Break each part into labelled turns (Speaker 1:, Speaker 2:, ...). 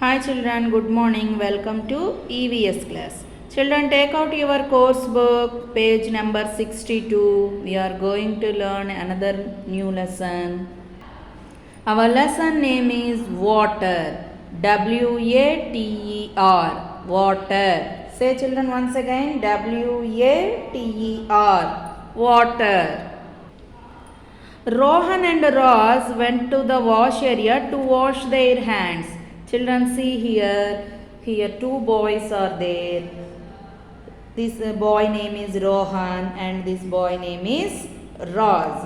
Speaker 1: Hi children, good morning. Welcome to EVS class. Children, take out your course book, page number 62. We are going to learn another new lesson. Our lesson name is water. W-A-T-E-R. Water. Say children once again. W-A-T-E-R. Water. Rohan and Roz went to the wash area to wash their hands. Children, see here. Here two boys are there. This boy name is Rohan and this boy name is Roz.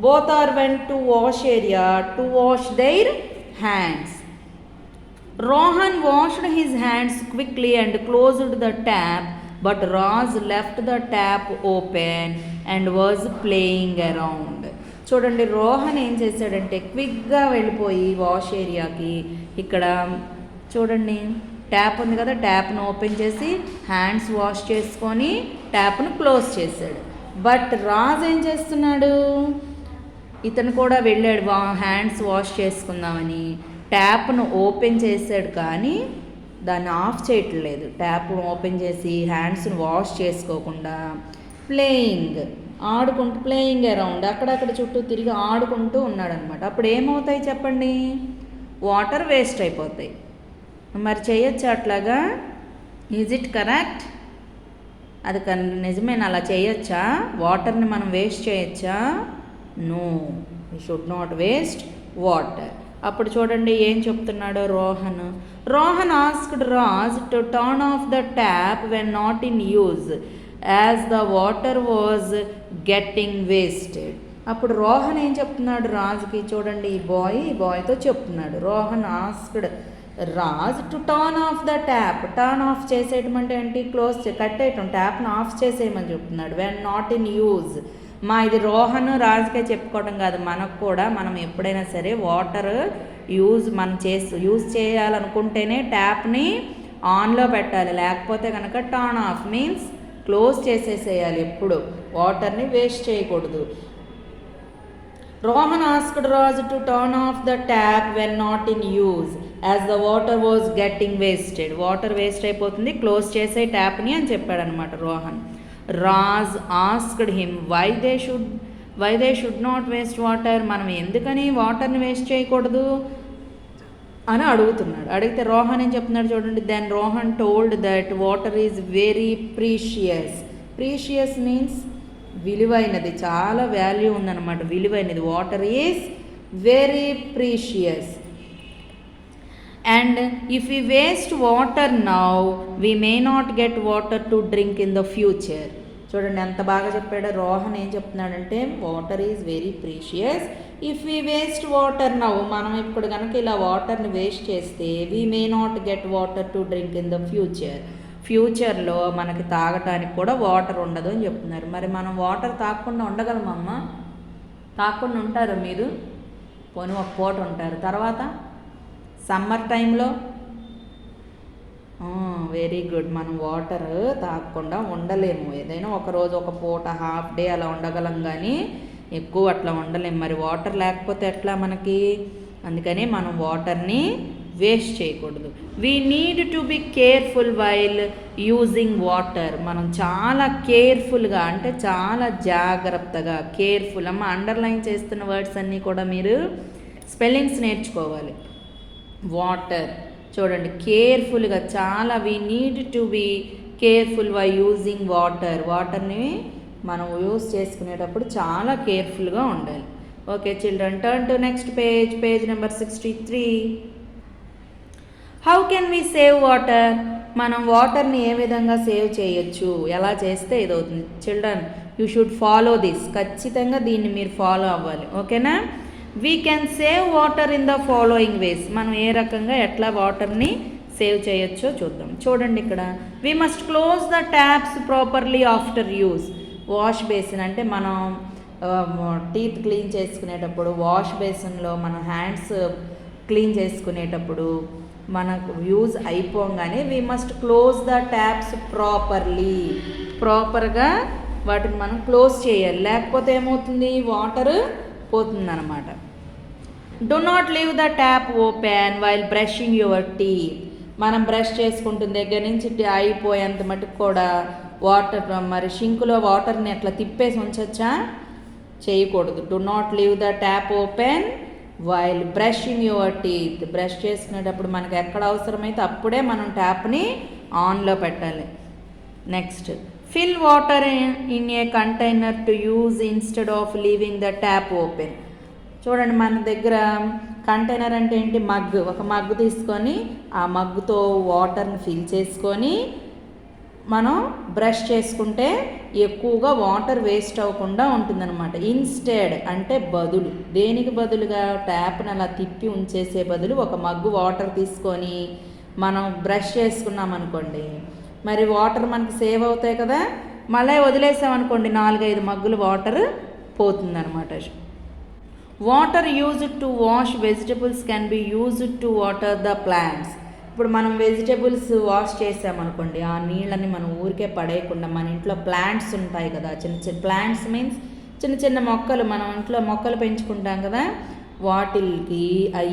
Speaker 1: Both are went to wash area to wash their hands. Rohan washed his hands quickly and closed the tap, but Roz left the tap open and was playing around. చూడండి, రోహన్ ఏం చేశాడంటే క్విక్గా వెళ్ళిపోయి wash ఏరియాకి ఇక్కడ చూడండి tap ఉంది కదా, ట్యాప్ను ఓపెన్ చేసి హ్యాండ్స్ వాష్ చేసుకొని ట్యాప్ను క్లోజ్ చేశాడు. బట్ రాజ్ ఏం చేస్తున్నాడు, ఇతను కూడా వెళ్ళాడు హ్యాండ్స్ వాష్ చేసుకుందామని. ట్యాప్ను ఓపెన్ చేశాడు కానీ దాన్ని ఆఫ్ చేయట్లేదు. ట్యాప్ను ఓపెన్ చేసి హ్యాండ్స్ను వాష్ చేసుకోకుండా ప్లేయింగ్ అరౌండ్ అక్కడక్కడ చుట్టూ తిరిగి ఆడుకుంటూ ఉన్నాడనమాట. అప్పుడు ఏమవుతాయి చెప్పండి, వాటర్ వేస్ట్ అయిపోతాయి. మరి చేయొచ్చా అట్లాగా? Is it correct? అది నిజమేనా? అలా చేయొచ్చా? వాటర్ని మనం వేస్ట్ చేయొచ్చా? No, we should not waste water. అప్పుడు చూడండి ఏం చెప్తున్నాడో Rohan asked Raj to turn off the tap when not in use as the water was getting wasted. అప్పుడు రోహన్ ఏం చెప్తున్నాడు రాజ్కి, చూడండి ఈ బాయ్తో చెప్తున్నాడు. Rohan asked Raj to turn off the tap. Turn off చేసేయటం అంటే ఏంటి? కట్టేయటం, ట్యాప్ను ఆఫ్ చేసేయమని చెప్తున్నాడు. When not in use. ఇది రోహన్ రాజుకే చెప్పుకోవడం కాదు, మనకు కూడా. మనం ఎప్పుడైనా సరే వాటర్ యూజ్ చేయాలనుకుంటేనే ట్యాప్ని ఆన్లో పెట్టాలి, లేకపోతే కనుక టర్న్ ఆఫ్ మీన్స్ క్లోజ్ చేసేసేయాలి. ఎప్పుడు వాటర్ని వేస్ట్ చేయకూడదు. Rohan asked Raj to turn off the tap when not in use as the water was getting wasted. Water waste అయిపోతుంది, క్లోజ్ చేసే ట్యాప్ని అని చెప్పాడనమాట Rohan. Raj asked him why they should not waste water. మనం ఎందుకని వాటర్ని వేస్ట్ చేయకూడదు అని అడుగుతున్నాడు. అడిగితే రోహన్ ఏం చెప్తున్నాడు చూడండి. Then Rohan told that water is very precious means విలువైనది, చాలా వాల్యూ ఉందన్నమాట, విలువైనది. Water is very precious and if we waste water now we may not get water to drink in the future. చూడండి ఎంత బాగా చెప్పాడో. రోహన్ ఏం చెప్తున్నాడంటే water is very precious. If we waste water now, మనం ఇప్పుడు కనుక ఇలా వాటర్ని వేస్ట్ చేస్తే we may not get water to drink in the ఫ్యూచర్లో మనకి తాగటానికి కూడా వాటర్ ఉండదు అని చెప్తున్నారు. మరి మనం వాటర్ తాగకుండా ఉండగలమమ్మా? తాగకుండా ఉంటారు మీరు? పోనీ ఒక పూట ఉంటారు, తర్వాత సమ్మర్ టైంలో వెరీ గుడ్. మనం వాటర్ తాగకుండా ఉండలేము. ఏదైనా ఒకరోజు ఒక పూట హాఫ్ డే అలా ఉండగలం, కానీ ఎక్కువ అట్లా ఉండలేము. మరి వాటర్ లేకపోతే ఎట్లా మనకి? అందుకని మనం వాటర్ని వేస్ట్ చేయకూడదు. We need to be careful while using water. మనం చాలా కేర్ఫుల్గా అంటే చాలా జాగ్రత్తగా, కేర్ఫుల్. అమ్మ అండర్లైన్ చేస్తున్న వర్డ్స్ అన్నీ కూడా మీరు స్పెల్లింగ్స్ నేర్చుకోవాలి. వాటర్ చూడండి, కేర్ఫుల్గా చాలా. We need to be careful by using వాటర్ని మనం యూజ్ చేసుకునేటప్పుడు చాలా కేర్ఫుల్గా ఉండాలి. Okay children, turn to next page number 63. How can we save water? మనం వాటర్ని ఏ విధంగా సేవ్ చేయొచ్చు, ఎలా చేస్తే ఇదవుతుంది? Children, you should follow this. ఖచ్చితంగా దీన్ని మీరు ఫాలో అవ్వాలి, ఓకేనా? We can save water in the following ways. మనం ఏ రకంగా ఎట్లా వాటర్ని సేవ్ చేయొచ్చో చూద్దాం. చూడండి ఇక్కడ, we must close the taps properly after use. Wash basin అంటే మనం టీత్ క్లీన్ చేసుకునేటప్పుడు వాష్ బేసిన్లో మనం హ్యాండ్స్ క్లీన్ చేసుకునేటప్పుడు మనకు యూజ్ అయిపోగానే we must close the taps ప్రాపర్గా వాటిని మనం క్లోజ్ చేయాలి, లేకపోతే ఏమవుతుంది? Water పోతుందన్నమాట. Do not leave the tap open while brushing your teeth. మనం బ్రష్ చేసుకుంటున్న దగ్గర నుంచి అయిపోయేంత మటుకు కూడా వాటర్ మరి షింకులో వాటర్ని అట్లా తిప్పేసి ఉంచొచ్చా? చేయకూడదు. Do not leave the tap open while brushing your teeth. Brush చేసుకునేటప్పుడు మనకు ఎక్కడ అవసరమైతే అప్పుడే మనం ట్యాప్ని ఆన్లో పెట్టాలి. Next, fill water in a container to use instead of leaving the tap open. చూడండి, మన దగ్గర కంటైనర్ అంటే ఏంటి? మగ్గు. ఒక మగ్గు తీసుకొని ఆ మగ్గుతో వాటర్ని ఫిల్ చేసుకొని మనం బ్రష్ చేసుకుంటే ఎక్కువగా వాటర్ వేస్ట్ అవ్వకుండా ఉంటుందన్నమాట. ఇన్స్టెడ్ అంటే బదులు. దేనికి బదులుగా? ట్యాప్ని అలా తిప్పి ఉంచేసే బదులు ఒక మగ్గు వాటర్ తీసుకొని మనం బ్రష్ చేసుకున్నాం అనుకోండి, మరి వాటర్ మనకి సేవ్ అవుతాయి కదా. మళ్ళీ వదిలేసామనుకోండి 4-5 మగ్గులు వాటర్ పోతుందన్నమాట. Water used to wash vegetables can be used to water the plants. ఇప్పుడు మనం వెజిటబుల్స్ వాష్ చేసామనుకోండి, ఆ నీళ్ళని మనం ఊరికే పడేయకుండా మన ఇంట్లో ప్లాంట్స్ ఉంటాయి కదా, చిన్న చిన్న ప్లాంట్స్ మీన్స్ చిన్న చిన్న మొక్కలు, మనం ఇంట్లో మొక్కలు పెంచుకుంటాం కదా, వాటికి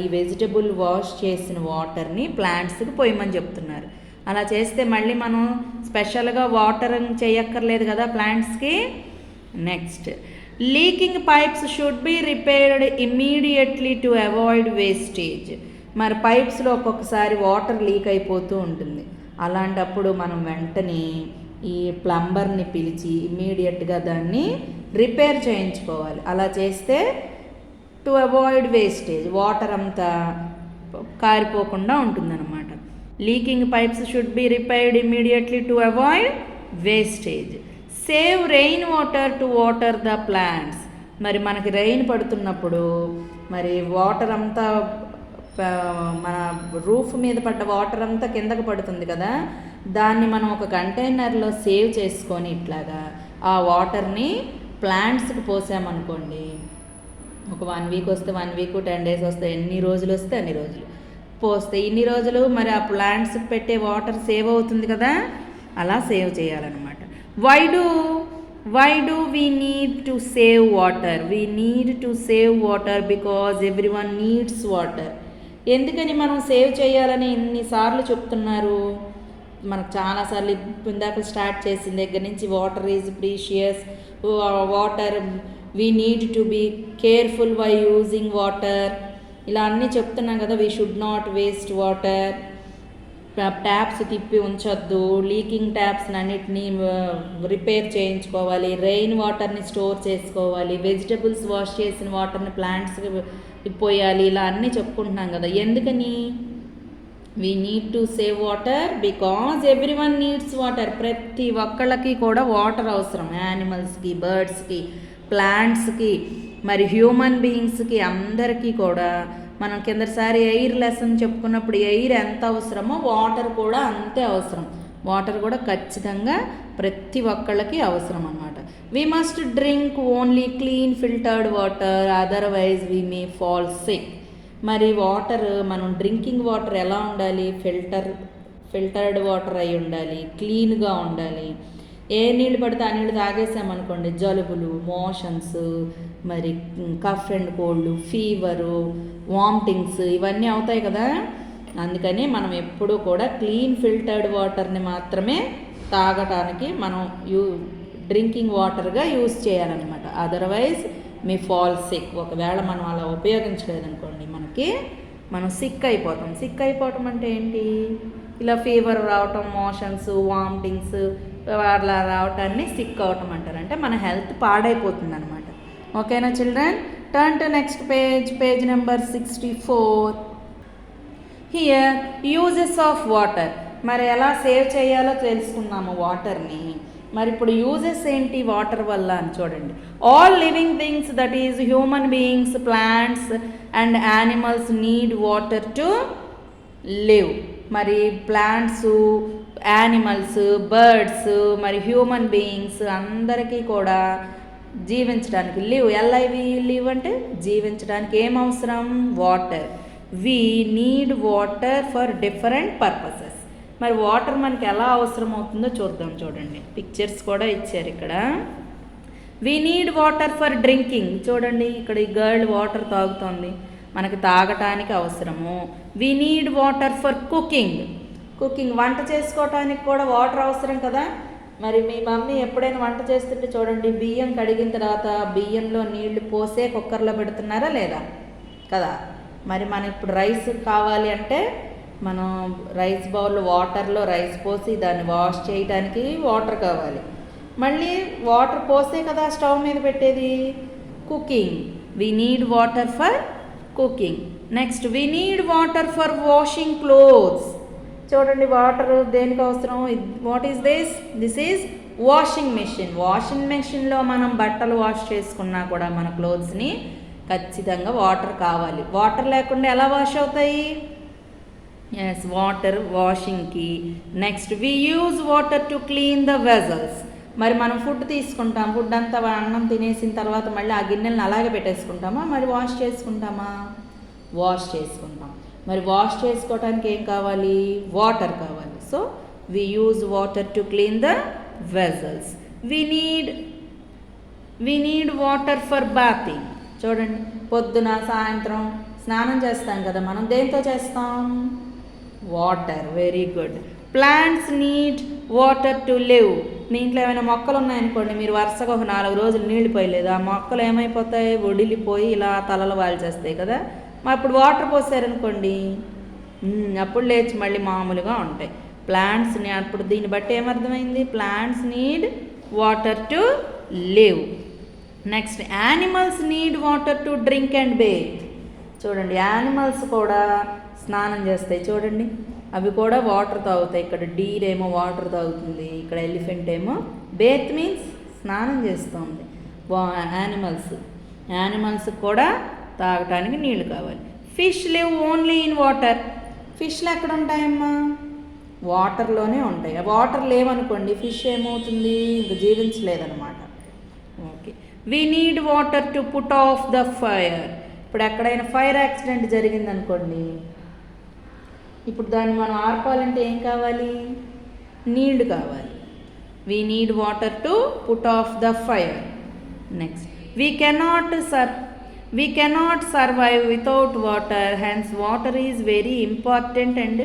Speaker 1: ఈ వెజిటబుల్ వాష్ చేసిన వాటర్ని ప్లాంట్స్కి పోయమని చెప్తున్నారు. అలా చేస్తే మళ్ళీ మనం స్పెషల్గా వాటర్ చేయక్కర్లేదు కదా ప్లాంట్స్కి. Next, leaking pipes should be repaired immediately to avoid wastage. మరి పైప్స్లో ఒక్కొక్కసారి వాటర్ లీక్ అయిపోతూ ఉంటుంది. అలాంటప్పుడు మనం వెంటనే ఈ ప్లంబర్ని పిలిచి ఇమ్మీడియట్గా దాన్ని రిపేర్ చేయించుకోవాలి. అలా చేస్తే టు అవాయిడ్ వేస్టేజ్, వాటర్ అంతా కారిపోకుండా ఉంటుందన్నమాట. Leaking pipes should be repaired immediately to avoid wastage. Save rain water to water the plants. మరి మనకి రెయిన్ పడుతున్నప్పుడు మరి వాటర్ అంతా మన రూఫ్ మీద పడ్డ వాటర్ అంతా కిందకు పడుతుంది కదా, దాన్ని మనం ఒక కంటైనర్లో సేవ్ చేసుకొని ఇట్లాగా ఆ వాటర్ని ప్లాంట్స్కి పోసామనుకోండి, ఒక 1 వీక్ వస్తే 1 వీక్, 10 డేస్ వస్తే ఎన్ని రోజులు వస్తే అన్ని రోజులు పోస్తే ఇన్ని రోజులు మరి ఆ ప్లాంట్స్కి పెట్టే వాటర్ సేవ్ అవుతుంది కదా. అలా సేవ్ చేయాలన్నమాట. Why do we need to save water? We need to save water because everyone needs water. ఎందుకని మనం సేవ్ చేయాలని ఇన్నిసార్లు చెప్తున్నారు? మనకు చాలాసార్లు ఇందాక స్టార్ట్ చేసిన దగ్గర నుంచి water is precious, water we need to be careful while using water, ఇలా అన్నీ చెప్తున్నాం కదా. We should not waste water, taps తిప్పి ఉంచొద్దు, లీకింగ్ ట్యాప్స్ని అన్నిటినీ రిపేర్ చేయించుకోవాలి, రెయిన్ వాటర్ని స్టోర్ చేసుకోవాలి, వెజిటబుల్స్ వాష్ చేసిన వాటర్ని ప్లాంట్స్కి పోయాలి, ఇలా అన్నీ చెప్పుకుంటున్నాం కదా. ఎందుకని? We need to save water because everyone needs water. ప్రతి ఒక్కళ్ళకి కూడా వాటర్ అవసరం. యానిమల్స్కి, బర్డ్స్కి, ప్లాంట్స్కి, మరి హ్యూమన్ బీయింగ్స్కి, అందరికీ కూడా. మనం కిందసారి ఎయిర్ లెసన్ చెప్పుకున్నప్పుడు ఎయిర్ ఎంత అవసరమో వాటర్ కూడా అంతే అవసరం. వాటర్ కూడా ఖచ్చితంగా ప్రతి ఒక్కళ్ళకి అవసరం అన్నమాట. We must drink only clean filtered water, otherwise we may fall sick. మరి వాటర్, మనం డ్రింకింగ్ వాటర్ ఎలా ఉండాలి? ఫిల్టర్డ్ వాటర్ అయి ఉండాలి, క్లీన్గా ఉండాలి. ఏ నీళ్ళు పడితే ఆ నీళ్ళు తాగేసామనుకోండి, జలుబులు, మోషన్స్, మరి cough and cold, fever, vomitings ఇవన్నీ అవుతాయి కదా. అందుకని మనం ఎప్పుడూ కూడా క్లీన్ ఫిల్టర్డ్ వాటర్ని మాత్రమే తాగటానికి మనం డ్రింకింగ్ వాటర్గా యూజ్ చేయాలన్నమాట. అదర్వైజ్ మీ ఫాల్ సిక్. ఒకవేళ మనం అలా ఉపయోగించలేదనుకోండి, మనం సిక్ అయిపోతాం. సిక్ అయిపోవటం అంటే ఏంటి? ఇలా ఫీవర్ రావటం, మోషన్స్, వామిటింగ్స్ అలా రావటాన్ని సిక్ అవటం అంటారు. అంటే మన హెల్త్ పాడైపోతుంది అనమాట. ఓకేనా children? Turn to next page number 64. Here uses of water. మరి ఎలా సేవ్ చేయాలో తెలుసుకున్నాము వాటర్ని. మరి ఇప్పుడు యూజెస్ ఏంటి వాటర్ వల్ల అని చూడండి. All living things, that is human beings, plants and animals need water to live. మరి ప్లాంట్స్, యానిమల్స్, బర్డ్స్, మరి హ్యూమన్ బీయింగ్స్ అందరికీ కూడా జీవించడానికి, లివ్ అంటే జీవించడానికి ఏం అవసరం? Water. We need water for different purposes. మరి వాటర్ మనకి ఎలా అవసరం అవుతుందో చూద్దాం. చూడండి, పిక్చర్స్ కూడా ఇచ్చారు ఇక్కడ. We need water for drinking. చూడండి, ఇక్కడ ఈ గర్ల్ వాటర్ తాగుతోంది, మనకి తాగటానికి అవసరము. We need water for cooking. Cooking, వంట చేసుకోవటానికి కూడా వాటర్ అవసరం కదా. మరి మీ మమ్మీ ఎప్పుడైనా వంట చేస్తుంటే చూడండి, బియ్యం కడిగిన తర్వాత బియ్యంలో నీళ్లు పోసే కుక్కర్లో పెడుతున్నారా లేదా కదా. మరి మనం ఇప్పుడు రైస్ కావాలి అంటే మనం రైస్ బౌల్ వాటర్లో రైస్ పోసి దాన్ని వాష్ చేయడానికి వాటర్ కావాలి. మళ్ళీ వాటర్ పోసే కదా స్టవ్ మీద పెట్టేది. Cooking, we need water for cooking. Next we need water for washing clothes. చూడండి వాటర్ దేనికి అవసరం. What is this is washing machine. Washing మెషిన్లో మనం బట్టలు వాష్ చేసుకున్నా కూడా మన క్లోత్స్ని ఖచ్చితంగా వాటర్ కావాలి. వాటర్ లేకుండా ఎలా వాష్ అవుతాయి? ఎస్, వాటర్ వాషింగ్కి. Next we use water to clean the vessels. మరి మనం ఫుడ్ తీసుకుంటాం, ఫుడ్ అంతా అన్నం తినేసిన తర్వాత మళ్ళీ ఆ గిన్నెలను అలాగే పెట్టేసుకుంటామా, మరి వాష్ చేసుకుంటామా? వాష్ చేసుకుంటాం. మరి వాష్ చేసుకోవడానికి ఏం కావాలి? వాటర్ కావాలి. So we use water to clean the vessels. We need water for bathing. చూడండి, పొద్దున సాయంత్రం స్నానం చేస్తాం కదా, మనం దేంతో చేస్తాం? Water. Very good. Plants need water to live. మీ ఇంట్లో ఏమైనా మొక్కలు ఉన్నాయనుకోండి, మీరు వరుసగా ఒక 4 రోజులు నీళ్లు పోయలేదు, ఆ మొక్కలు ఏమైపోతాయి? ఒడిలిపోయి ఇలా తలలు వాల్చేస్తాయి కదా. అప్పుడు వాటర్ పోసారనుకోండి, అప్పుడు లేచి మళ్ళీ మామూలుగా ఉంటాయి. ప్లాంట్స్ని అప్పుడు దీన్ని బట్టి ఏమర్థమైంది? Plants need water to live. Next animals need water to drink and bathe. చూడండి, యానిమల్స్ కూడా స్నానం చేస్తాయి. చూడండి, అవి కూడా వాటర్ తాగుతాయి. ఇక్కడ డీర్ ఏమో వాటర్ తాగుతుంది, ఇక్కడ ఎలిఫెంట్ ఏమో బేత్ మీన్స్ స్నానం చేస్తుంది. యానిమల్స్ కూడా తాగటానికి నీళ్లు కావాలి. Fish live only in water. ఫిష్లు ఎక్కడ ఉంటాయమ్మా? వాటర్లోనే ఉంటాయి. వాటర్ లేవనుకోండి, ఫిష్ ఏమవుతుంది? ఇంక జీవించలేదన్నమాట. Okay. We need water to put off the fire. ఇప్పుడు ఎక్కడైనా ఫైర్ యాక్సిడెంట్ జరిగిందనుకోండి, ఇప్పుడు దాన్ని మనం ఆర్పాలంటే ఏం కావాలి? నీళ్లు కావాలి. We need water to put off the fire. Next we cannot survive without water, hence water is very important and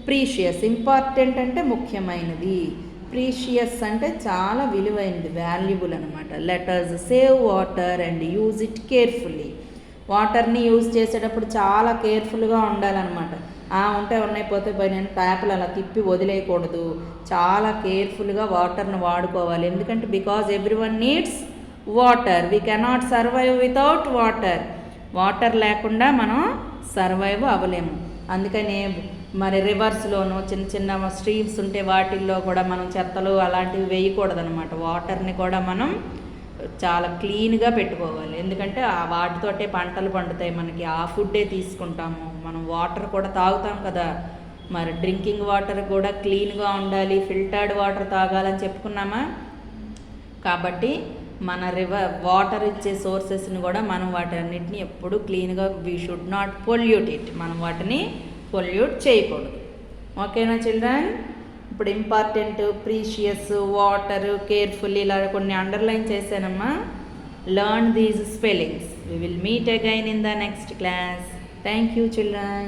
Speaker 1: precious. Important అంటే ముఖ్యమైనది, ప్రీషియస్ అంటే చాలా విలువైనది, వాల్యుబుల్ అనమాట. Let us save water and use it carefully. వాటర్ని use చేసేటప్పుడు చాలా కేర్ఫుల్గా ఉండాలన్నమాట. ఉంటే ఉన్నైపోతే నేను ట్యాప్లు అలా తిప్పి వదిలేయకూడదు, చాలా కేర్ఫుల్గా వాటర్ని వాడుకోవాలి. ఎందుకంటే because everyone needs water, we cannot survive without water. Water లేకుండా మనం సర్వైవ్ అవ్వలేము. అందుకని మరి రివర్స్లోనూ చిన్న చిన్న స్ట్రీమ్స్ ఉంటే వాటిల్లో కూడా మనం చెత్తలు అలాంటివి వేయకూడదనమాట. వాటర్ని కూడా మనం చాలా క్లీన్గా పెట్టుకోవాలి. ఎందుకంటే వాటితోటే పంటలు పండుతాయి మనకి, ఆ ఫుడ్డే తీసుకుంటాము మనం. వాటర్ కూడా తాగుతాం కదా, మరి డ్రింకింగ్ వాటర్ కూడా క్లీన్గా ఉండాలి, ఫిల్టర్డ్ వాటర్ తాగాలని చెప్పుకున్నామా. కాబట్టి మన వాటర్ ఇచ్చే సోర్సెస్ని కూడా మనం వాటన్నిటిని ఎప్పుడు క్లీన్గా, we should not pollute it. మనం వాటిని పొల్యూట్ చేయకూడదు. ఓకేనా చిల్డ్రన్? ఇప్పుడు ఇంపార్టెంట్, ప్రీషియస్, వాటర్, కేర్ఫుల్ ఇలా కొన్ని అండర్లైన్ చేశానమ్మా. Learn these spellings. We will meet again in the next class. Thank you children.